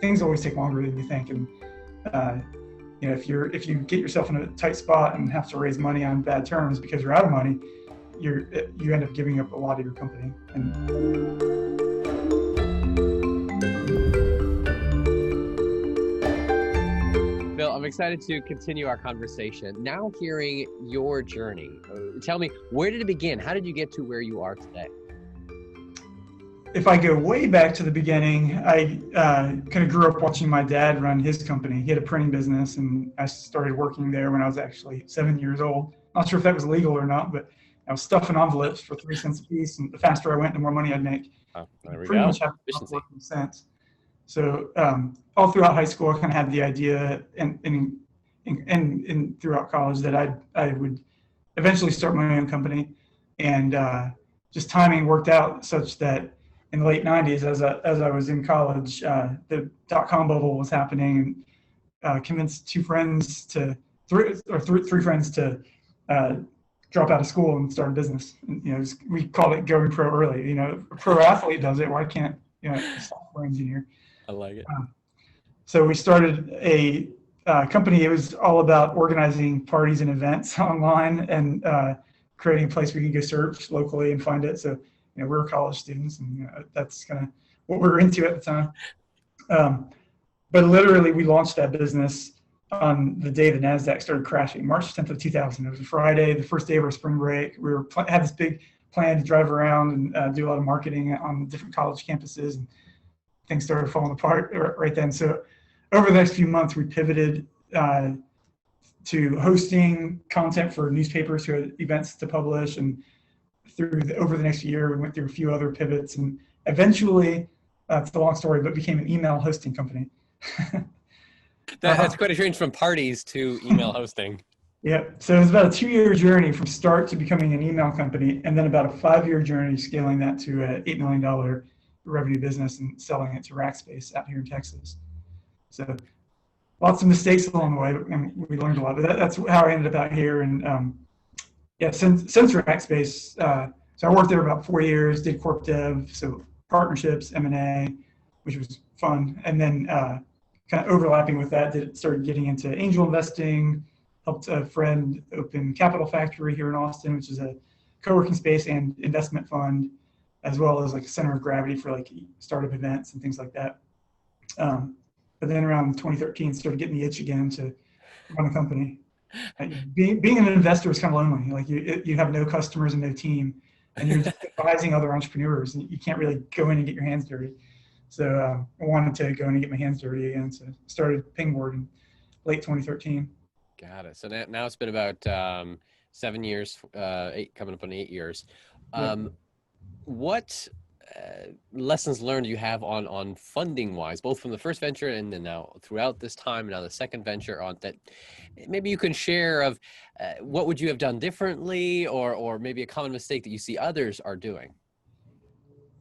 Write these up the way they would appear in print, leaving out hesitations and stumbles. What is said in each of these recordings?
things always take longer than you think. And if you get yourself in a tight spot and have to raise money on bad terms because you're out of money, you end up giving up a lot of your company. Bill, I'm excited to continue our conversation. Now hearing your journey, tell me, where did it begin? How did you get to where you are today? If I go way back to the beginning, I kind of grew up watching my dad run his company. He had a printing business, and I started working there when I was actually 7 years old. Not sure if that was legal or not, but I was stuffing envelopes for 3 cents a piece, and the faster I went, the more money I'd make. Oh, there we pretty go. much have working since. So all throughout high school, I kind of had the idea, and throughout college, that I would eventually start my own company, and just timing worked out such that in the late 90s, as I was in college, the .com bubble was happening, and convinced three friends to drop out of school and start a business. And, we called it going pro early. A pro athlete does it. Why can't a software engineer? I like it. So we started a company. It was all about organizing parties and events online and creating a place where you could go search locally and find it. So we were college students, and that's kind of what we were into at the time. But literally, we launched that business on the day the NASDAQ started crashing, March 10th of 2000. It was a Friday, the first day of our spring break. We had this big plan to drive around and do a lot of marketing on different college campuses, and things started falling apart right then. So over the next few months, we pivoted to hosting content for newspapers who had events to publish, and over the next year, we went through a few other pivots, and eventually, it's a long story, but became an email hosting company. That's quite a change from parties to email hosting. Yeah, so it was about a 2-year journey from start to becoming an email company, and then about a 5-year journey scaling that to an $8 million revenue business and selling it to Rackspace out here in Texas. So lots of mistakes along the way, and we learned a lot. But that's how I ended up out here. And since Rackspace, so I worked there about 4 years, did corp dev, so partnerships, M&A, which was fun. And then kind of overlapping with that, started getting into angel investing, helped a friend open Capital Factory here in Austin, which is a co-working space and investment fund, as well as like a center of gravity for like startup events and things like that. But then around 2013, started getting the itch again to run a company. Being an investor is kind of lonely. Like you have no customers and no team, and you're just advising other entrepreneurs, and you can't really go in and get your hands dirty. So I wanted to go in and get my hands dirty again. So started Pingboard in late 2013. Got it. So now it's been about 7 years, coming up on 8 years. What lessons learned you have on funding wise, both from the first venture and then now throughout this time, now the second venture, on that maybe you can share of what would you have done differently, or maybe a common mistake that you see others are doing?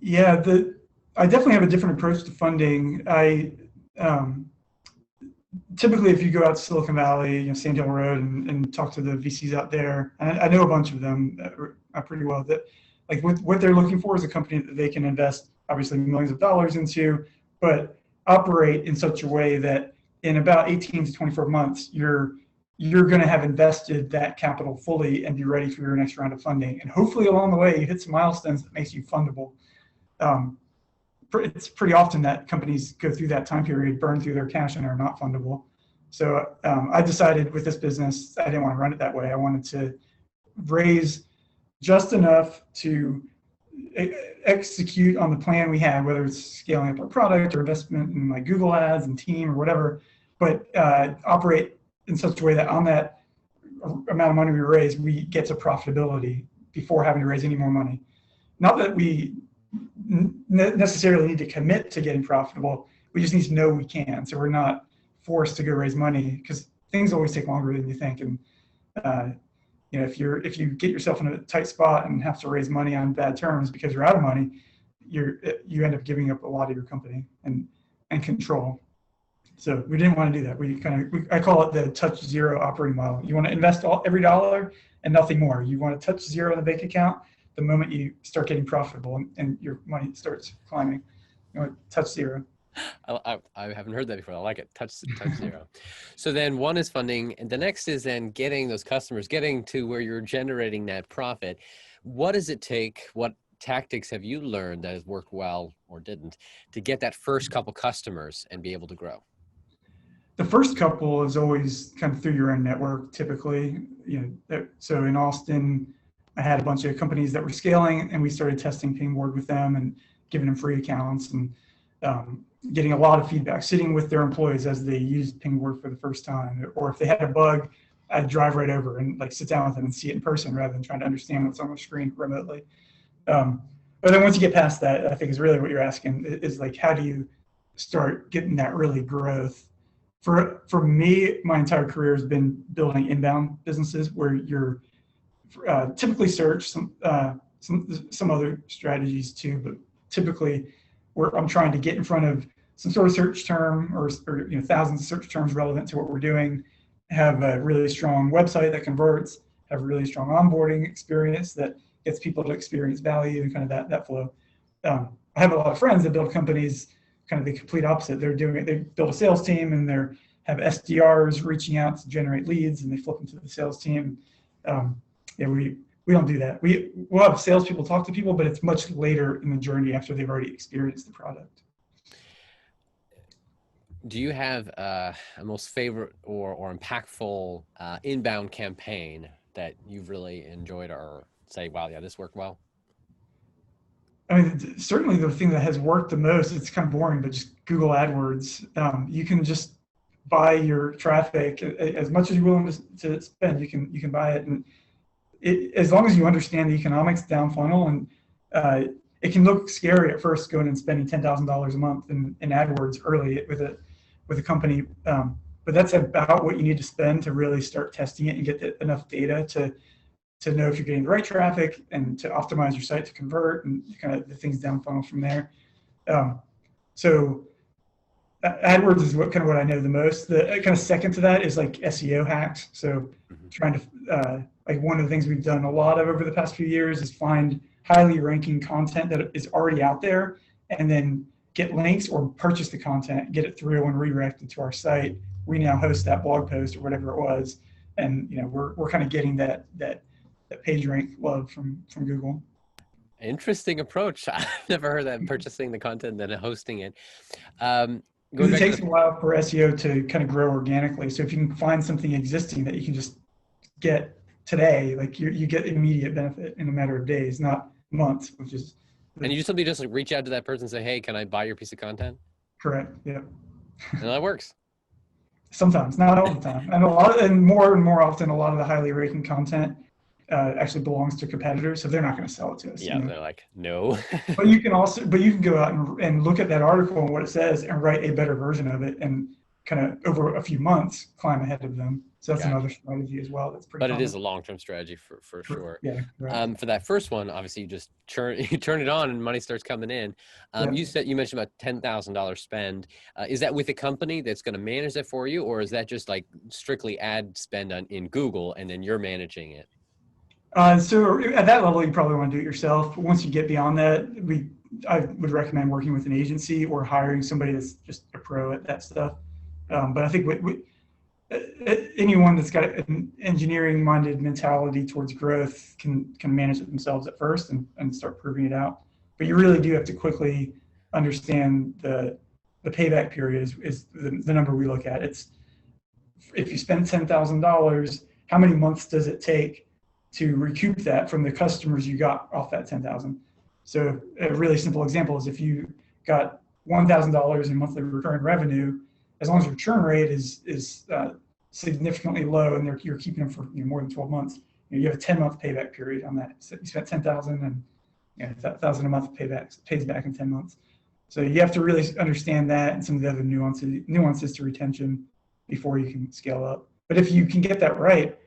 Yeah, I definitely have a different approach to funding. Typically, if you go out to Silicon Valley, Sand Hill Road, and talk to the VCs out there, and I know a bunch of them pretty well, that like what they're looking for is a company that they can invest obviously millions of dollars into, but operate in such a way that in about 18 to 24 months, you're going to have invested that capital fully and be ready for your next round of funding. And hopefully along the way, you hit some milestones that makes you fundable. It's pretty often that companies go through that time period, burn through their cash, and are not fundable. So I decided with this business, I didn't want to run it that way. I wanted to raise just enough to execute on the plan we had, whether it's scaling up our product or investment in like Google Ads and team or whatever, but operate in such a way that on that amount of money we raise, we get to profitability before having to raise any more money. Not that we necessarily need to commit to getting profitable. We just need to know we can. So we're not forced to go raise money, because things always take longer than you think. And if you get yourself in a tight spot and have to raise money on bad terms because you're out of money, you end up giving up a lot of your company and control. So we didn't want to do that. I call it the touch zero operating model. You want to invest every dollar and nothing more. You want to touch zero in the bank account the moment you start getting profitable and your money starts climbing. You want to touch zero. I haven't heard that before. I like it. Touch zero. So then one is funding, and the next is then getting those customers, getting to where you're generating that profit. What does it take? What tactics have you learned that has worked well or didn't to get that first couple customers and be able to grow? The first couple is always kind of through your own network, typically. So in Austin, I had a bunch of companies that were scaling, and we started testing Pingboard with them and giving them free accounts and getting a lot of feedback, sitting with their employees as they used Pingboard for the first time, or if they had a bug, I'd drive right over and like sit down with them and see it in person rather than trying to understand what's on the screen remotely. But then once you get past that, I think is really what you're asking is like, how do you start getting that really growth? For me, my entire career has been building inbound businesses where you're typically search, some other strategies too, but typically where I'm trying to get in front of some sort of search term or thousands of search terms relevant to what we're doing, have a really strong website that converts, have a really strong onboarding experience that gets people to experience value and kind of that flow. I have a lot of friends that build companies kind of the complete opposite. They build a sales team and they have SDRs reaching out to generate leads, and they flip them to the sales team. We don't do that. We'll have salespeople talk to people, but it's much later in the journey after they've already experienced the product. Do you have a most favorite or impactful inbound campaign that you've really enjoyed, or say, wow, yeah, this worked well? I mean, certainly the thing that has worked the most, it's kind of boring, but just Google AdWords. You can just buy your traffic as much as you're willing to spend. You can buy it, and as long as you understand the economics down funnel, and it can look scary at first going and spending $10,000 a month in AdWords early with a company, but that's about what you need to spend to really start testing it and get enough data to know if you're getting the right traffic and to optimize your site to convert and kind of the things down funnel from there. So AdWords is what I know the most. The kind of second to that is like SEO hacks. So trying to like one of the things we've done a lot of over the past few years is find highly ranking content that is already out there, and then get links or purchase the content, get it through and redirected to our site. We now host that blog post or whatever it was, and we're kind of getting that page rank love from Google. Interesting approach. I've never heard that, purchasing the content and then hosting it. Because it takes a while for SEO to kind of grow organically. So if you can find something existing that you can just get today, like you get immediate benefit in a matter of days, not months, which is. And you just simply just like reach out to that person and say, hey, can I buy your piece of content? Correct. Yeah. And that works. Sometimes, not all the time. And more often, a lot of the highly ranking content actually belongs to competitors, so they're not going to sell it to us. Yeah, they're like, no. But you can go out and look at that article and what it says and write a better version of it and kind of over a few months climb ahead of them. So that's another strategy as well. That's pretty. But it is a long-term strategy for sure. Yeah. Right. For that first one, obviously, you just turn it on and money starts coming in. You mentioned about $10,000 spend. Is that with a company that's going to manage that for you, or is that just like strictly ad spend in Google and then you're managing it? So at that level, you probably want to do it yourself. But once you get beyond that, I would recommend working with an agency or hiring somebody that's just a pro at that stuff. But I think anyone that's got an engineering-minded mentality towards growth can manage it themselves at first and start proving it out. But you really do have to quickly understand the payback period is the number we look at. It's if you spend $10,000, how many months does it take to recoup that from the customers you got off that $10,000? So a really simple example is if you got $1,000 in monthly recurring revenue, as long as your churn rate is significantly low and you're keeping them for more than 12 months, you have a 10-month payback period on that. So you spent $10,000 and $1,000 a month pays back in 10 months. So you have to really understand that and some of the other nuances to retention before you can scale up. But if you can get that right,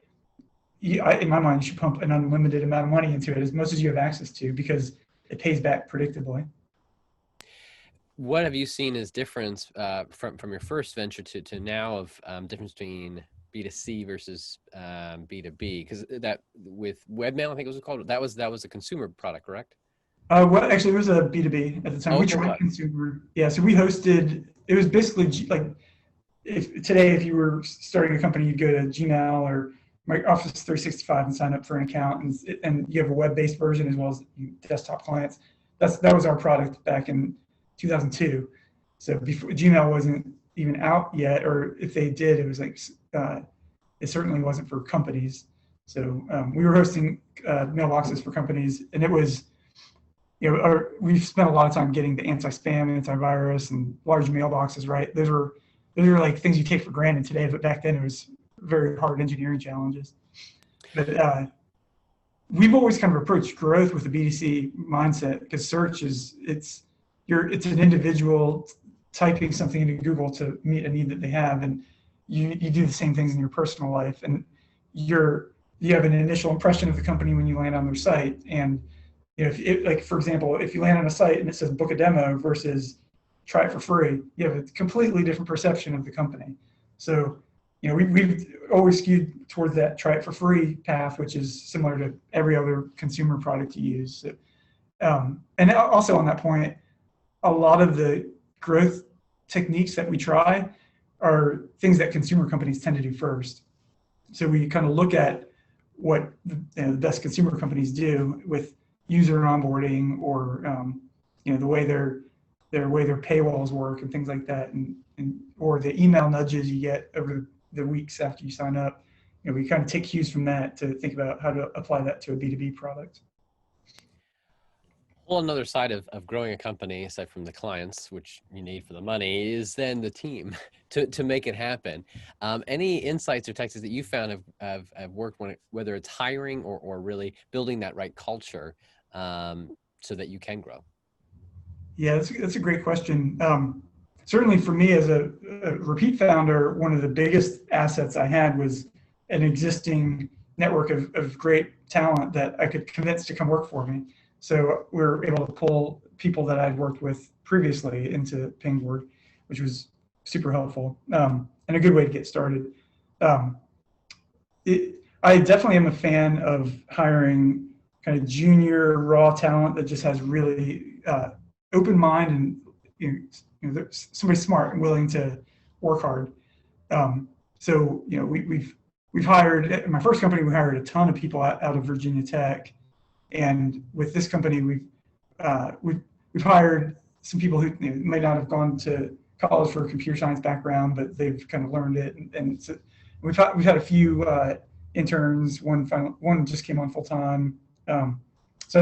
in my mind, you should pump an unlimited amount of money into it, as much as you have access to, because it pays back predictably. What have you seen as difference from your first venture to now of difference between B2C versus B2B? Because that with webmail, I think it was called, that was a consumer product, correct? Well, actually, it was a B2B at the time. We Okay, tried what? consumer. Yeah, so we hosted, it was basically like if you were starting a company, you'd go to Gmail or Office 365 and sign up for an account, and you have a web-based version as well as desktop clients. That was our product back in 2002. So before Gmail wasn't even out yet, or if they did, it was like it certainly wasn't for companies. So we were hosting mailboxes for companies, and it was, we've spent a lot of time getting the anti-spam, antivirus, and large mailboxes right. Those are like things you take for granted today, but back then it was very hard engineering challenges. But we've always kind of approached growth with a BDC mindset, because search it's an individual typing something into Google to meet a need that they have, and you do the same things in your personal life, and you have an initial impression of the company when you land on their site. And like for example, if you land on a site and it says book a demo versus try it for free, you have a completely different perception of the company. So we've always skewed towards that try it for free path, which is similar to every other consumer product you use. So, and also on that point, a lot of the growth techniques that we try are things that consumer companies tend to do first. So we kind of look at what the best consumer companies do with user onboarding, or the way their paywalls work and things like that, and or the email nudges you get over the weeks after you sign up. We kind of take cues from that to think about how to apply that to a B2B product. Well, another side of growing a company, aside from the clients, which you need for the money, is then the team to make it happen. Any insights or tactics that you found have worked whether it's hiring or really building that right culture so that you can grow? Yeah, that's a great question. Certainly for me as a repeat founder, one of the biggest assets I had was an existing network of great talent that I could convince to come work for me. So we were able to pull people that I'd worked with previously into Pingboard, which was super helpful, and a good way to get started. I definitely am a fan of hiring kind of junior raw talent that just has really open mind, and somebody smart and willing to work hard. So we've hired, in my first company, we hired a ton of people out of Virginia Tech. And with this company, we've hired some people who might not have gone to college for a computer science background, but they've kind of learned it. And so we've had a few interns. One just came on full time. So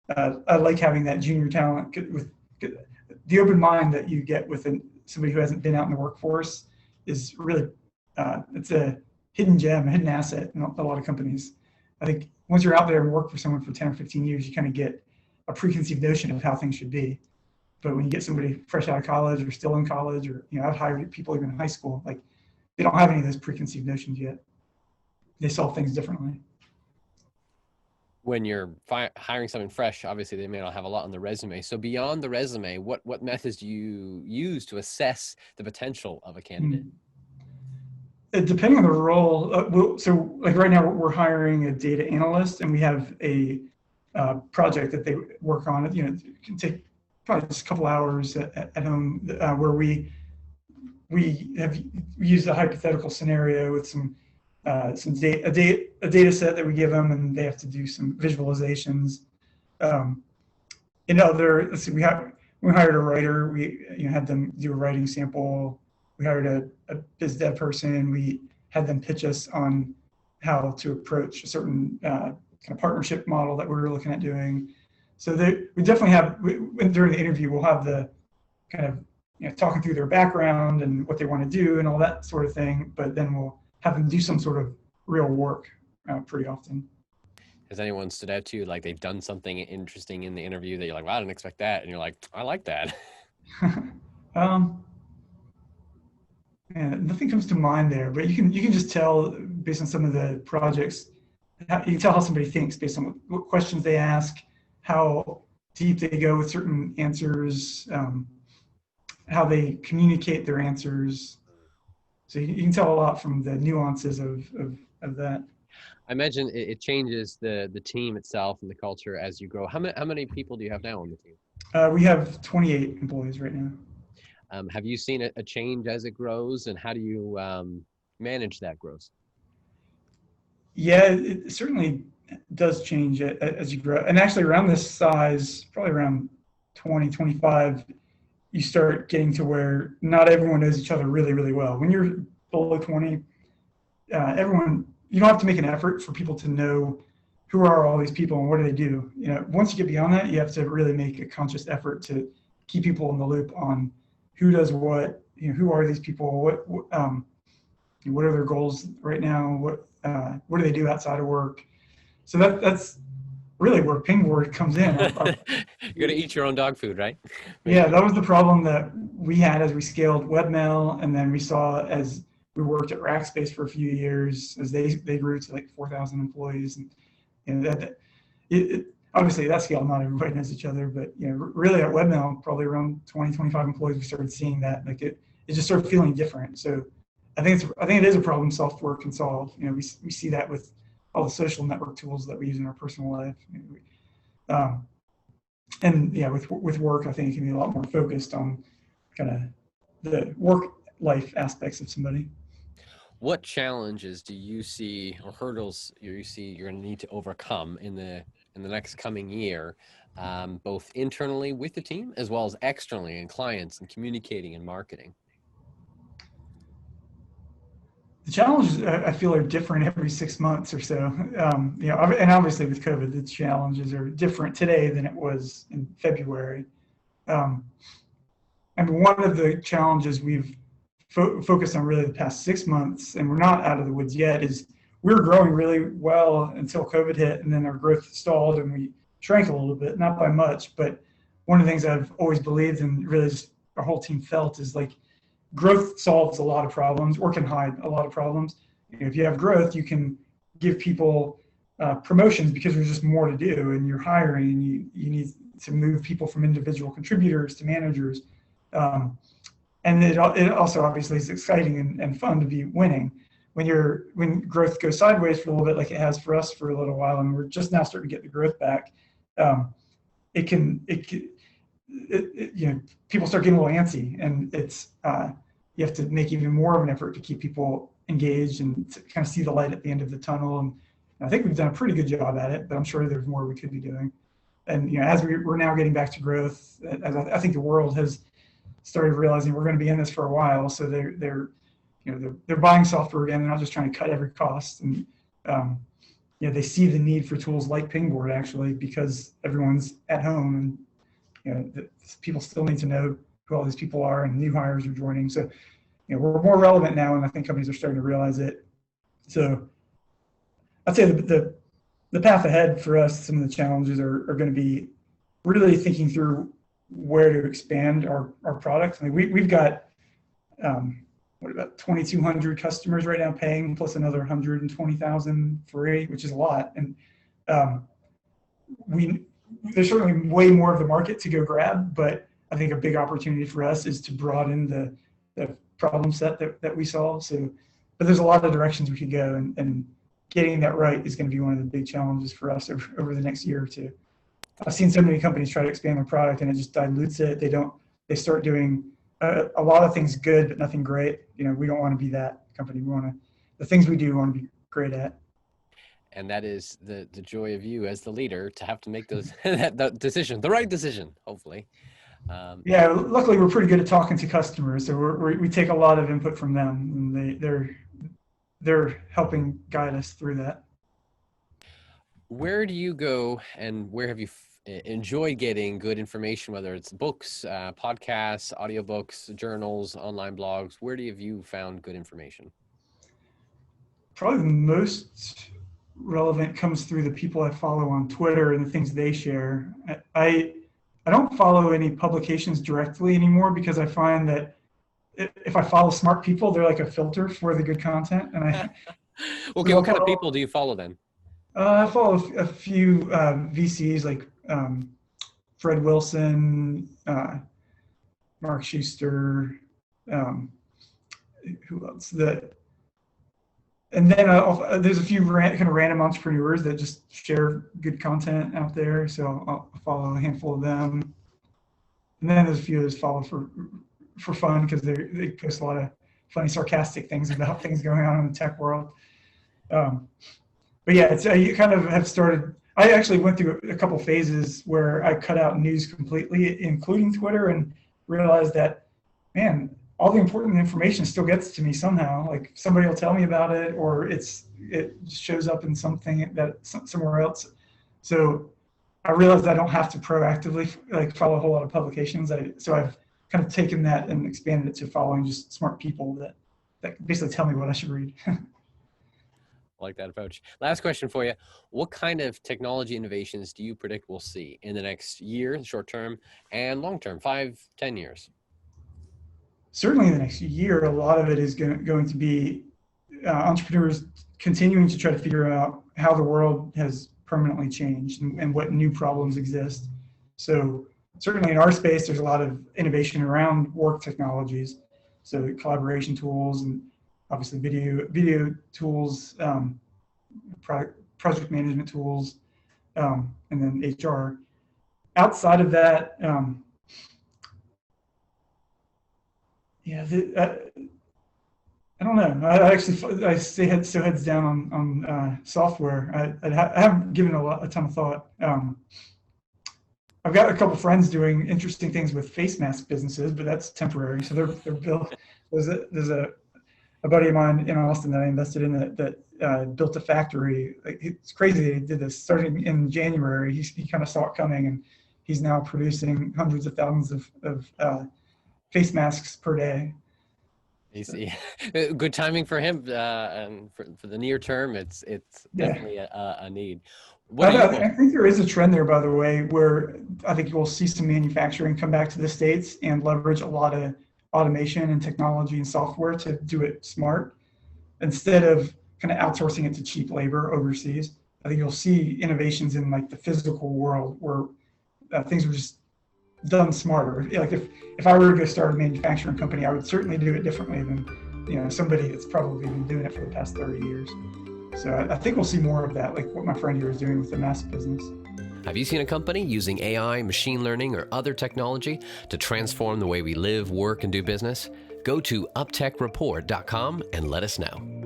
I like having that junior talent with the open mind that you get with somebody who hasn't been out in the workforce is really it's a hidden gem, a hidden asset in a lot of companies. I think once you're out there and work for someone for 10 or 15 years, you kind of get a preconceived notion of how things should be. But when you get somebody fresh out of college or still in college, or I've hired people even in high school, like they don't have any of those preconceived notions yet. They solve things differently. When you're hiring someone fresh, obviously they may not have a lot on the resume. So beyond the resume, what methods do you use to assess the potential of a candidate? Depending on the role, so like right now we're hiring a data analyst, and we have a project that they work on. It can take probably just a couple hours at home, where we have used a hypothetical scenario with a data set that we give them, and they have to do some visualizations. Let's see, we hired a writer. We had them do a writing sample. We hired a biz dev person. We had them pitch us on how to approach a certain kind of partnership model that we were looking at doing. So we definitely have, during the interview, we'll have the kind of talking through their background and what they want to do and all that sort of thing. But then we'll have them do some sort of real work pretty often. Has anyone stood out to you, like they've done something interesting in the interview that you're like, wow, I didn't expect that, and you're like, I like that? Nothing comes to mind there, but you can just tell based on some of the projects. You can tell how somebody thinks based on what questions they ask, how deep they go with certain answers, how they communicate their answers. So you can tell a lot from the nuances of that. I imagine it changes the team itself and the culture as you grow. How many people do you have now on the team? We have 28 employees right now. Have you seen a change as it grows, and how do you manage that growth? Yeah, it certainly does change as you grow. And actually around this size, probably around 20, 25, you start getting to where not everyone knows each other really, really well. When you're below 20, everyone, you don't have to make an effort for people to know who are all these people and what do they do. You know, once you get beyond that, you have to really make a conscious effort to keep people in the loop on who does what, you know, who are these people, what are their goals right now, what do they do outside of work. So that's really where Pingboard comes in. You're gonna eat your own dog food, right? Yeah, that was the problem that we had as we scaled webmail, and then we saw as we worked at Rackspace for a few years as they grew to like 4,000 employees, and obviously that scale not everybody knows each other, but you know, really at webmail probably around 20, 25 employees we started seeing that like it just started feeling different. So I think it is a problem software can solve. You know, we see that with all the social network tools that we use in our personal life. And yeah, with work, I think it can be a lot more focused on kind of the work life aspects of somebody. What challenges do you see, or hurdles you see you're going to need to overcome in the next coming year, both internally with the team as well as externally in clients and communicating and marketing? The challenges I feel are different every 6 months or so. You know, and obviously with COVID, the challenges are different today than it was in February. And one of the challenges we've focused on really the past 6 months, and we're not out of the woods yet, is we were growing really well until COVID hit, and then our growth stalled and we shrank a little bit, not by much. But one of the things I've always believed and really just our whole team felt is like growth solves a lot of problems or can hide a lot of problems. You know, if you have growth, you can give people promotions because there's just more to do, and you're hiring. You need to move people from individual contributors to managers. And it also obviously is exciting and fun to be winning. When growth goes sideways for a little bit, like it has for us for a little while, and we're just now starting to get the growth back, you know, people start getting a little antsy, and it's you have to make even more of an effort to keep people engaged and to kind of see the light at the end of the tunnel. And I think we've done a pretty good job at it, but I'm sure there's more we could be doing. And you know, as we're now getting back to growth, as I think the world has started realizing we're going to be in this for a while, so they're buying software again. They're not just trying to cut every cost, and you know, they see the need for tools like Pingboard actually because everyone's at home, and you know, people still need to know who all these people are, and new hires are joining. So, you know, we're more relevant now, and I think companies are starting to realize it. So, I'd say the path ahead for us, some of the challenges are going to be really thinking through where to expand our product. I mean, we've got about 2,200 customers right now paying, plus another 120,000 free, which is a lot. And there's certainly way more of the market to go grab, but I think a big opportunity for us is to broaden the problem set that we solve. So, but there's a lot of directions we could go, and getting that right is going to be one of the big challenges for us over the next year or two. I've seen so many companies try to expand their product and it just dilutes it. They start doing a lot of things good, but nothing great. You know, we don't want to be that company. The things we do, we want to be great at. And that is the joy of you as the leader to have to make those that decision, the right decision, hopefully. Yeah, luckily we're pretty good at talking to customers, so we take a lot of input from them, and they're helping guide us through that. Where do you go, and where have you enjoyed getting good information, whether it's books, podcasts, audiobooks, journals, online blogs? Where have you found good information? Probably the most relevant comes through the people I follow on Twitter and the things they share. I don't follow any publications directly anymore because I find that if I follow smart people, they're like a filter for the good content. And okay, what kind of people do you follow then? I follow a few VCs like Fred Wilson, Mark Schuster, who else? And then there's a few kind of random entrepreneurs that just share good content out there. So I'll follow a handful of them. And then there's a few that just follow for fun because they post a lot of funny, sarcastic things about things going on in the tech world. Um, but yeah, you kind of have started. I actually went through a couple phases where I cut out news completely, including Twitter, and realized that, man, all the important information still gets to me somehow. Like somebody will tell me about it, or it shows up in something that somewhere else. So I realized I don't have to proactively like follow a whole lot of publications. So I've kind of taken that and expanded it to following just smart people that basically tell me what I should read. I like that approach. Last question for you. What kind of technology innovations do you predict we'll see in the next year, short term, and long term, 5, 10 years? Certainly in the next year, a lot of it is going to be entrepreneurs continuing to try to figure out how the world has permanently changed and what new problems exist. So certainly in our space, there's a lot of innovation around work technologies. So collaboration tools and obviously video tools, project management tools, and then HR. Outside of that, yeah, I don't know. I stay heads down on software. I haven't given a ton of thought. I've got a couple friends doing interesting things with face mask businesses, but that's temporary. So they're built. There's a buddy of mine in Austin that I invested in that built a factory. Like, it's crazy. He did this starting in January. He kind of saw it coming, and he's now producing hundreds of thousands of face masks per day. You see, good timing for him, and for the near term, it's definitely a need. What are you? I think there is a trend there, by the way, where I think you'll see some manufacturing come back to the States and leverage a lot of automation and technology and software to do it smart instead of kind of outsourcing it to cheap labor overseas. I think you'll see innovations in like the physical world where things are just done smarter. Like if I were to go start a manufacturing company, I would certainly do it differently than somebody that's probably been doing it for the past 30 years. So I think we'll see more of that, like what my friend here is doing with the mask business. Have you seen a company using AI, machine learning, or other technology to transform the way we live, work, and do business? Go to uptechreport.com and let us know.